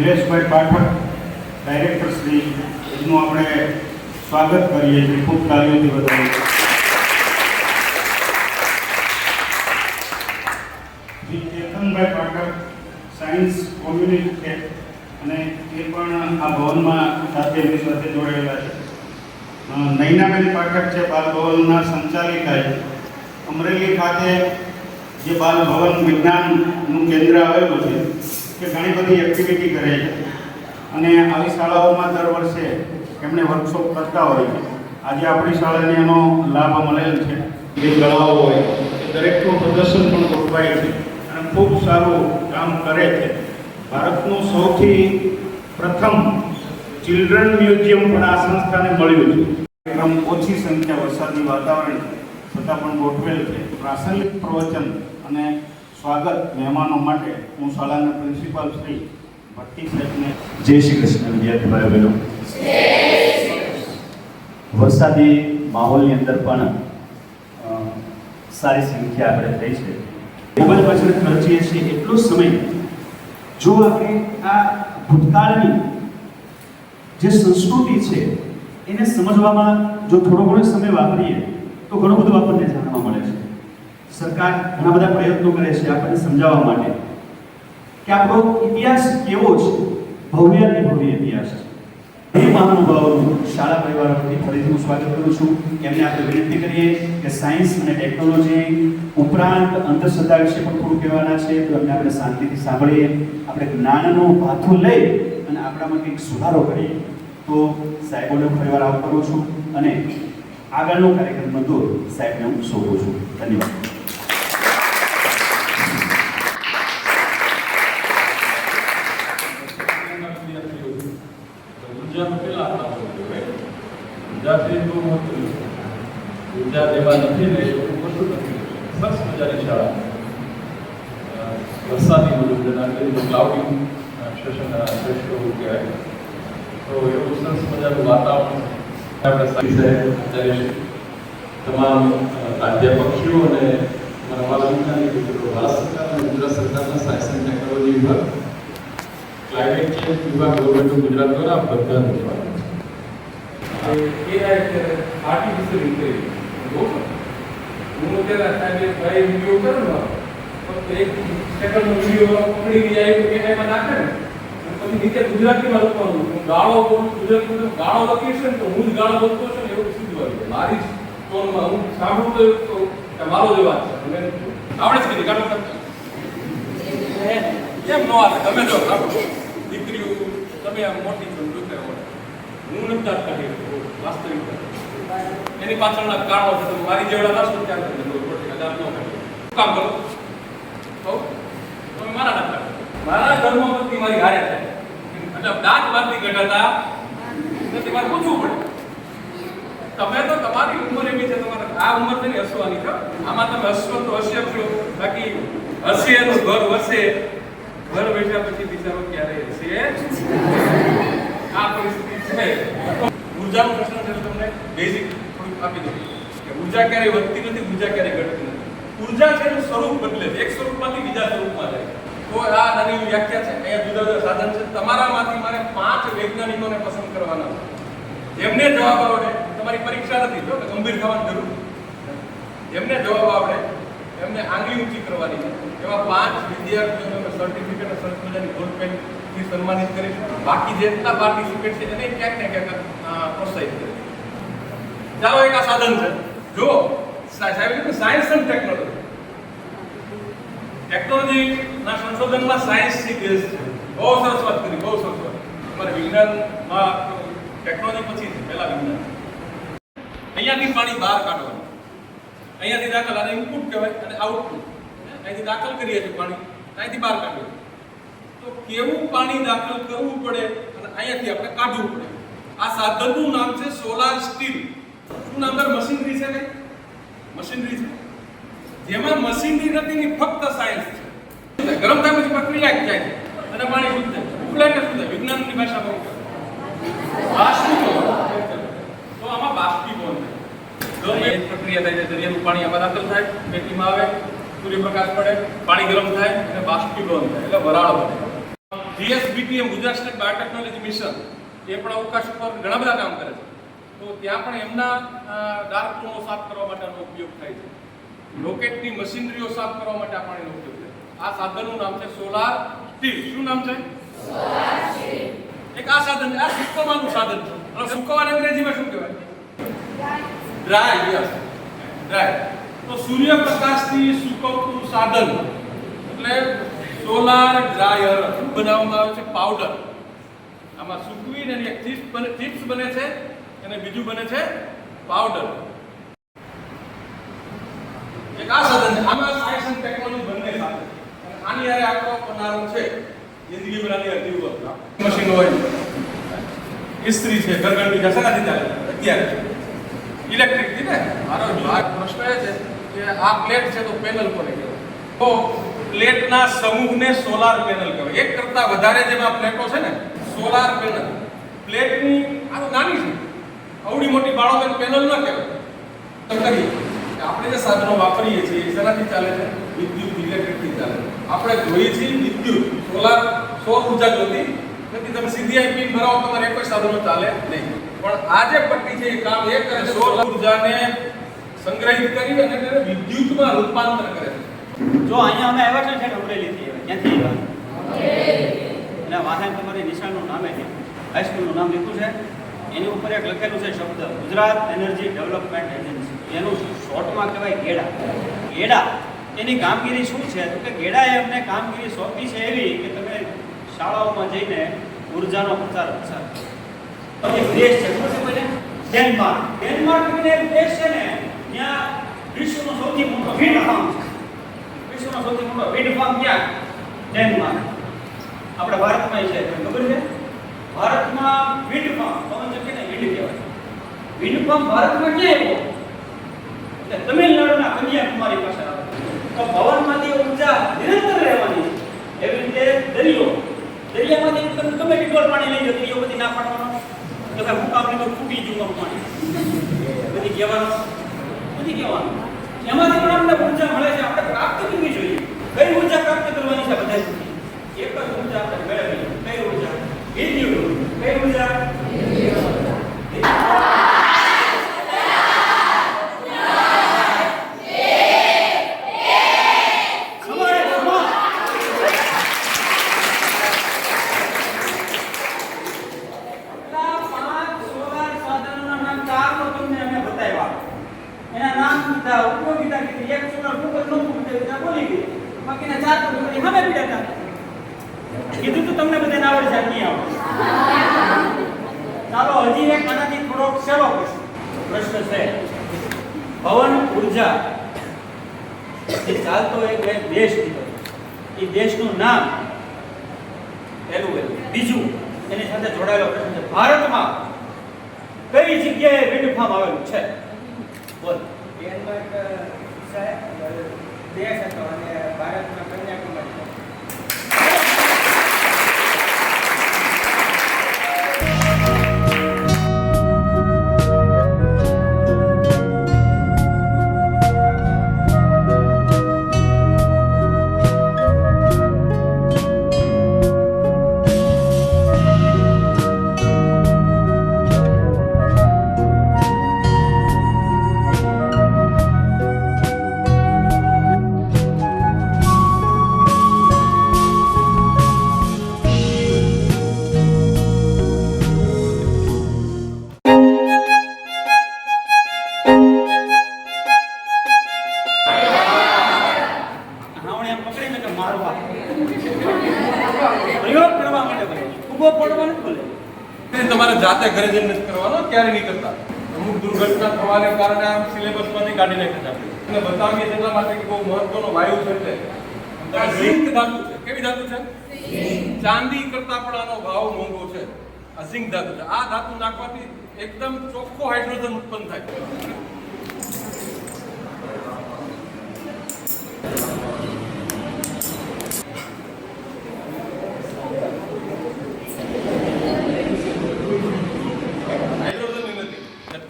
નિલેશભાઈ Pathak director Shri એનું આપણે સ્વાગત કરીએ છીએ, ખૂબ તાળીઓથી વધાવીએ. શ્રી ચેતનભાઈ પાઠક સાયન્સ કોમ્યુનિટી અને એ પણ આ ભવનમાં સાથે જોડાયેલા છે. નૈનાબેન પાઠક છે બાલ ભવનના સંચાલિકા. અમરેલી ખાતે જે બાલ ભવન વિજ્ઞાનનું કેન્દ્ર આવેલું છે કે ઘણી બધી એક્ટિવિટી કરે છે અને આવી શાળાઓમાં દર વર્ષે એમણે વર્કશોપ કરતા હોય છે. આજે આપણી શાળાને એનો લાભ મળેલ છે. જે કળાઓ હોય એ દરેકનું પ્રદર્શન પણ ગોઠવાય છે અને ખૂબ સારું કામ કરે છે. ભારતનું સૌથી પ્રથમ ચિલ્ડ્રન મ્યુઝિયમ પણ આ સંસ્થાને મળ્યું છે. એકદમ ઓછી સંખ્યા વરસાદી વાતાવરણ છતાં પણ ગોઠવેલ છે. પ્રાસંગિક પ્રવચન અને સ્વાગત મહેમાનો માટે હું શાળાના પ્રિન્સિપાલ શ્રી ભટ્ટી સાહેબને જય શ્રી કૃષ્ણ. વિદ્યાર્થી ભાઈઓ બહેનો, વરસાદી માહોલની અંદર પણ સારી સંખ્યા આપણે થઈ છે. ખૂબ જ પાછળ ખર્ચીએ છીએ એટલો સમય જો આપણે આ ભૂતકાળની જે સંસ્કૃતિ છે એને સમજવામાં જો થોડો ઘણો સમય વાપરીએ તો ઘણું બધું આપણને જાણવા મળે છે. સરકાર ઘણા બધા પ્રયત્નો કરે છે આપણને સમજાવવા માટે કે આપણો ઇતિહાસ કેવો છે, ભવ્ય અને ભવ્ય ઇતિહાસ છે. એ મહાનુભાવોનું શાળા પરિવાર વતી ફરીથી હું સ્વાગત કરું છું. એમને આપણે વિનંતી કરીએ કે સાયન્સ અને ટેકનોલોજી ઉપરાંત અંધશ્રદ્ધા વિશે પણ થોડું કહેવાના છે, તો એમને આપણે શાંતિથી સાંભળીએ, આપણે જ્ઞાનનો ભાથું લઈ અને આપણામાં કંઈક સુધારો કરીએ. તો સાહેબોને ફરીવાર આવકારું છું અને આગળનો કાર્યક્રમમાં તો સાહેબને હું સોંપું છું. ધન્યવાદ. વરસાદી ક્લાઉડિંગ સેશન શ્રેષ્ઠ એવું કહેવાય. તો એવું સરસ મજાનું વાતાવરણ આપણે સારી તમામ અધ્યાપકશ્રીઓ અને મારા વાલા વિજ્ઞાની મિત્રો, ભારત સરકાર અને ગુજરાત સરકારના સાયન્સ એન્ડ ટેકનોલોજી વિભાગ, ક્લાઇમેટ ચેન્જ વિભાગ, ગવર્મેન્ટ ઓફ ગુજરાત દ્વારા બધાનું સ્વાગત છે. આર્ટિફિશિયલ ઇન્ટેલિજન્સ હું અત્યારે સાહેબ ભાઈ વિડીયો કરું ને ફક્ત એક સેકન્ડનો વિડીયો પકડી જાય તો એમાં નાખે ને પછી નીચે ગુજરાતીમાં લખવાનું. હું ગાળો બોલું ગુજરાતીમાં ગાળો લખીશ ને તો હું જ ગાળો બોલતો છું ને એવું સીધું આવી જાય મારી જ ટોનમાં. હું સાંભળું તો મારો જ વાત છે. મને આવડે જ કીધી કાઢો કેમ ન આવે તમે જો દીકરીઓ તમે આમ મોટી છો દુખે હું નથી કાઢી વાસ્તવિક એની પાછળના કારણો છે. તમે મારી જેવડા ના શું ક્યાં કામ કરો તો તમે મારા ના કાઢો. મારા ધર્મપત્ની મારી હારે છે એટલે દાંત બાંધી કઢાતા નથી મારે પૂછવું પડે. તમે તો તમારી ઉંમર એવી છે, તમારે આ ઉંમર છે ને હસવાની છો. આમાં તમે હસવો તો હસ્ય છો, બાકી હસે એનું ઘર વસે. ઘર બેઠા પછી બિચારો ક્યારે હસે આ પરિસ્થિતિ છે. ઉર્જાનો પ્રશ્ન છે તમને બેઝિક થોડુંક આપી દઉં કે ઉર્જા ક્યારેય વધતી નથી, ઉર્જા ક્યારેય ઘટતી નથી. ઉર્જા છે એનું સ્વરૂપ બદલે છે, એક સ્વરૂપમાંથી બીજા સ્વરૂપમાં જાય. તો આ નાની વ્યાખ્યા છે. અહીંયા જુદા જુદા સાધન છે. તમારામાંથી મારે 5 વૈજ્ઞાનિકોને પસંદ કરવાના છે જેમને જવાબ આવડે. તમારી પરીક્ષા નથી જો ગંભીર થવાની જરૂર. જેમને જવાબ આવડે એમને આંગળી ઊંચી કરવાની છે. એવા 5 વિદ્યાર્થીઓને સર્ટિફિકેટ સરસ મજાની ગોલ્ડ પેનથી સન્માનિત કરીશું. બાકી જેટલા પાર્ટિસિપેટ છે એને ક્યાંક ને ક્યાંક પ્રોત્સાહિત કરીશું. ચાલો એક આ સાધન છે. જો સાહેબ સાયન્સ એન્ડ ટેકનોલોજી, ટેકનોલોજીના સંશોધનમાં સાયન્સની બેઝ છે. બહુ સરસ વાત કરી, બહુ સરસ વાત. તમારે વિજ્ઞાનમાં ટેકનોલોજી પછી છે, પહેલા વિજ્ઞાન. અહીંયાથી પાણી બહાર કાઢવાનું, અહીંયાથી દાખલ આને ઇનપુટ કહેવાય અને આઉટપુટ. અહીંથી દાખલ કરીએ છીએ પાણી, અહીંથી બહાર કાઢીએ તો કેવું પાણી દાખલ કરવું પડે અને અહીંયાથી આપણે કાઢવું પડે. આ સાધનનું નામ છે સોલાર સ્ટીલ. શું નામ? મશીનરી છે ને, મશીનરી છે જેમાં મશીનરી નથી ની ફક્ત સાયન્સ છે. ગરમ થાય પછી પ્રક્રિયા થાય અને પાણી શુદ્ધ થાય. ઉકળાય કે શુદ્ધ વિજ્ઞાનની ભાષામાં બાષ્પીભવન. તો આમાં બાષ્પીભવન થાય. એક પ્રક્રિયા થાય છે, દરિયાનું પાણી આમાં દાખલ થાય, પેટીમાં આવે, સૂર્યપ્રકાશ પડે, પાણી ગરમ થાય અને બાષ્પીભવન થાય એટલે વરાળ બને. GSBTM Gujarat state biotechnology mission એ પણ અવકાશ પર ઘણા બધા કામ કરે છે. તો ત્યાં પણ એમના ડાર્ક રૂમો સાફ કરવા માટેનો ઉપયોગ થાય છે. રોકેટની મશીનરીઓ સાફ કરવા માટે આ પાણીનો ઉપયોગ થાય છે. આ સાધનનું નામ છે સોલાર સ્ટીલ. શું નામ છે? એક આ સાધન, આ સૂકવવાનું સાધન છે. અને સૂકવવાને અંગ્રેજીમાં શું કહેવાય? ડ્રાય. Yes, dry. તો સૂર્યપ્રકાશથી સૂકવતું સાધન એટલે સોલાર ડ્રાયર બનાવવામાં આવે છે પાવડર. આમાં સૂકવીને એની એક ચિપ્સ બને છે અને બીજું બને છે પાવડર. એક આ સાધન છે. આમાં સાયન્સ અને ટેકનોલોજી બંને સાથે આની યારે આખો બનાવવાનો છે. જિંદગી બનાવી હતી ઉપર મશીન હોય, ઇસ્ત્રી છે, ઘરઘંટી છે, શેનાથી ચાલે અત્યારે? ઇલેક્ટ્રિક થી ને. મારો પ્રશ્ન એ છે કે આ પ્લેટ છે તો પેનલ કોને કહેવાય? તો પ્લેટના સમૂહને સોલાર પેનલ કહેવાય. એક કરતા વધારે જેમાં પ્લેટો છે ને, સોલાર પેનલ. પ્લેટની આ તો નાની છે, આવડી મોટી બાળકોને પેનલ ન કહેવાય. તો કરીએ કે આપણે જે સાધનો વાપરીએ છીએ એ શેનાથી ચાલે છે? વિદ્યુત, ઇલેક્ટ્રિકથી ચાલે છે. આપણે જોઈએ છીએ વિદ્યુત, સોલાર, સૌર ઉર્જા જોતી નથી. તમે સીધી આ પિન ભરાવો તમારે કોઈ સાધનો ચાલે નહીં. પણ આ જે પટ્ટી છે એ કામ એ કરે, સૌર ઉર્જાને સંગ્રહિત કરી અને તેને વિદ્યુતમાં રૂપાંતર કરે છે. જો અહીંયા અમે આવ્યા છે અમરેલીથી, ક્યાંથી આવ્યા? અને વાહન તમારી નિશાળનું નામે છે, હાઈસ્કૂલનું નામ લીધું છે. એની ઉપર એક લખેલું છે શબ્દ ગુજરાત એનર્જી ડેવલપમેન્ટ એજન્સી. એનું શોર્ટમાં કહેવાય ગેડા. ગેડા એની કામગીરી શું છે? તો કે ગેડાએ અમને કામગીરી સોંપી છે એવી કે તમે શાળાઓમાં જઈને ઉર્જાનો પ્રચાર પ્રસાર કરો. એક દેશ છે, શું છે બોલે? ડેનમાર્ક. ડેનમાર્ક કરીને એક દેશ છે ને, ત્યાં વિશ્વનો સૌથી મોટો વિન્ડ ફાર્મ છે. વિશ્વનો સૌથી મોટો વિન્ડ ફાર્મ ક્યાં? ડેનમાર્ક. આપણે ભારતમાં છે, તમને ખબર છે? ભારતમાં વિન્ડ ફાર્મ, પવન ચક્કીને વિન્ડ કહેવાય. વિન્ડ ફાર્મ ભારતમાં ક્યાં આવ્યો? એટલે તમિલનાડુના કન્યાકુમારી પાસે આવે. તો પવનમાંથી ઉર્જા નિરંતર રહેવાની છે. એવી રીતે દરિયામાંથી તમે ગમે કેટલું પાણી લઈ લો, દરિયો બધી ના પાડવાનો. તો કે હું કામ લીધું, ફૂટી ગયું પાણી, બધી કહેવાનું. એમાંથી પણ અમને ઉર્જા મળે છે. આપણે પ્રાપ્ત કરવી જોઈએ. કઈ ઉર્જા પ્રાપ્ત કરવાની છે? બધા એક જ ઉર્જા આપણે મેળવીએ. કઈ ઉર્જા? વિદ્યુત. કઈ ઉર્જા? ઉપયોગિતા કીધી, એક સોલર ખૂબ જ નોખું કીધું, બોલી ગઈ. બાકીના ચાર તો સામે પીડા હતા. કીધું તો તમને બધાને આવડે છે, નહીં આવડે? ચાલો હજી એક આનાથી થોડોક સહેલો પ્રશ્ન છે. પવન ઉર્જા એ ચાલતો એક દેશ કીધો. એ દેશનું નામ પહેલું. બીજું એની સાથે જોડાયેલો પ્રશ્ન છે, ભારતમાં કઈ જગ્યાએ વિન્ડ ફાર્મ આવેલું છે? બોલ. ડેનમાર્ક દેશ હતો અને ભારતમાં કન્યાકુમારી. તમારે જાતે ઘરે જઈને કરવાનો, ક્યારે નહીં કરતા. અમુક દુર્ઘટના થવાને કારણે આ સિલેબસમાંથી કાઢી નાખ્યા છે. અને બતાવીએ એટલા માટે કે બહુ મહત્વનો વાયુ છે. એટલે ઝિંક ધાતુ છે. કેવી ધાતુ છે? ચાંદી કરતા પણ આનો ભાવ મોંઘો છે. આ ઝિંક ધાતુ છે. આ ધાતુ નાખવાથી એકદમ ચોખ્ખો હાઇડ્રોજન ઉત્પન્ન થાય.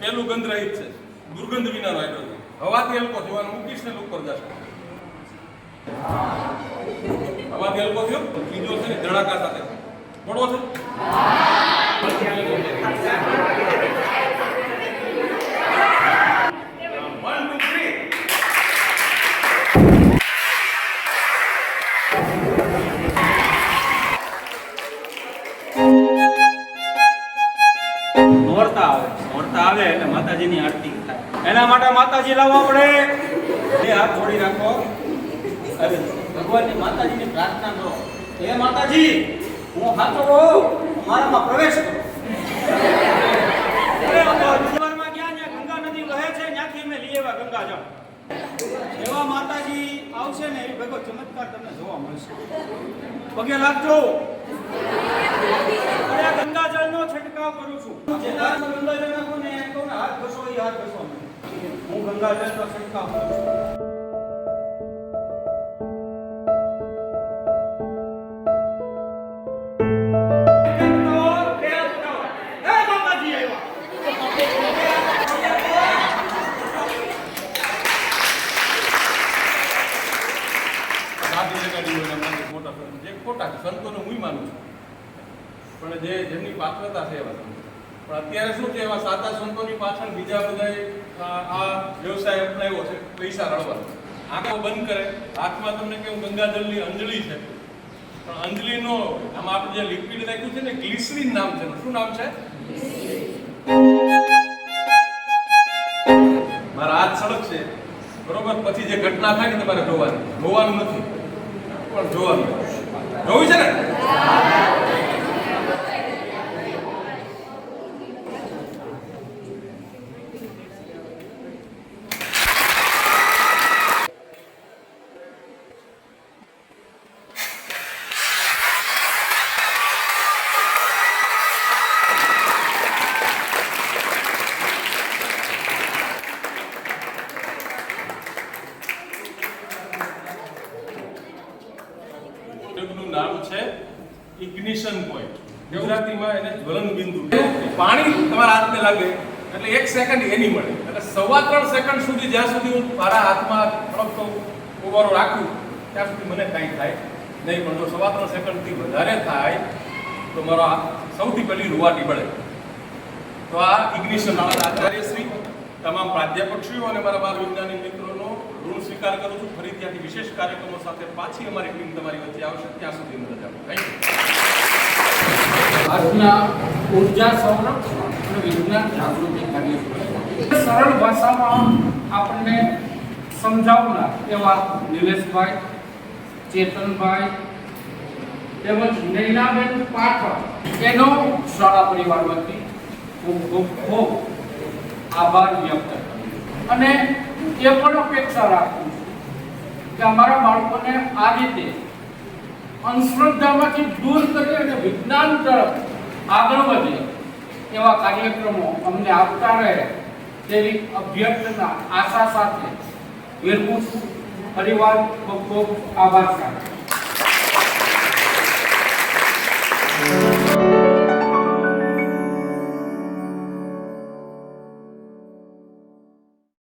પેલું ગંધ રહિત છે, દુર્ગંધ વિનાનો હાઇડ્રોજન. હવાથી હલકો થયો, મૂકીશ ને ઉપર જશે. હવાથી હલકો થયો, બીજો છે ને ધડાકા સાથે બોલો છો? One, two, three. નોરતા આવે એટલે માતાજીની આરતી થાય. એના માટે માતાજી લાવવા પડે. બે હાથ જોડી રાખો. હવે ભગવાનની માતાજીની પ્રાર્થના કરો. હે માતાજી, હું સાચો હોઉં, મારામાં પ્રવેશ કરો. જીવનમાં ક્યાં જ્યાં ગંગા નદી વહે છે ત્યાંથી અમે લઈ આવ્યા ગંગાજળ. એવા માતાજી આવશે ને એ ભેગો ચમત્કાર તમને જોવા મળશે. પગે લાગજો. ગંગાજળનો છંટકાવ કરું છું. જે હાથમાં ગંગાજળ નાખો ને એમ કહું ને હાથ ઘસો એ હાથ ઘસો. હું ગંગાજળનો છંટકાવ કરું છું. ખોટા સંતોને હું માનું છું, પણ જેમની પાત્રતા છે એવા સંતો. પણ અત્યારે શું છે, એવા સાચા સંતોની પાછળ બીજા બધા આ વ્યવસાય અપનાવ્યો છે પૈસા રળવાનો. આંખો બંધ કરે, હાથમાં તમને કેવું ગંગાજળની અંજલિ છે, પણ અંજલિનો આમાં આપણે જે લિક્વિડ નાખ્યું છે ને, ગ્લિસરીન નામ છે. શું નામ છે? મારા હાથ સડક છે બરોબર, પછી જે ઘટના થાય ને તમારે જોવાનું નથી, પણ જોવું છે ને. નું નામ છે ઇગ્નિશન પોઈન્ટ. ગુજરાતીમાં એને જ્વલન બિંદુ. પાણી તમારા હાથને લાગે એટલે 1 સેકન્ડ એની મળે, એટલે 3.25 સેકન્ડ સુધી જ્યાં સુધી હું મારા હાથમાં ફળકતો ઉભારો રાખું ત્યાં સુધી મને કાંઈ થાય નહીં. પણ જો 3.25 સેકન્ડથી વધારે થાય તો મારો સૌથી પહેલી રૂવાટી બળે. તો આ ઇગ્નિશન આચાર્યશ્રી, તમામ પ્રાધ્યાપકશ્રીઓ અને મારા બાળ વિજ્ઞાની મિત્રોનો ઋણ સ્વીકાર કરું છું. ફરી ત્યાંથી વિશેષ કાર્યક્રમો સાથે પાછી અમારી ટીમ તમારી વચ્ચે આવશે. ત્યાં સુધી મદદ આપો. Thank you. આજના ઉર્જા સંરક્ષણ અને વિજ્ઞાન જાગૃતિ કાર્યક્રમ સરળ ભાષામાં આપણને સમજાવનાર એવા નિલેશભાઈ, ચેતનભાઈ તેમજ નૈનાબેન પાઠક એનો શાળા પરિવાર વતી ખૂબ આભાર વ્યક્ત કરું. અને એ પણ અપેક્ષા રાખું છું કે અમારા બાળકોને આ રીતે અંધશ્રદ્ધામાંથી દૂર કરી અને વિજ્ઞાન તરફ આગળ વધે એવા કાર્યક્રમો અમને આપતા રહે તેવી અભ્યર્થના આશા સાથે વિરમું છું. પરિવાર ખૂબ ખૂબ આભાર.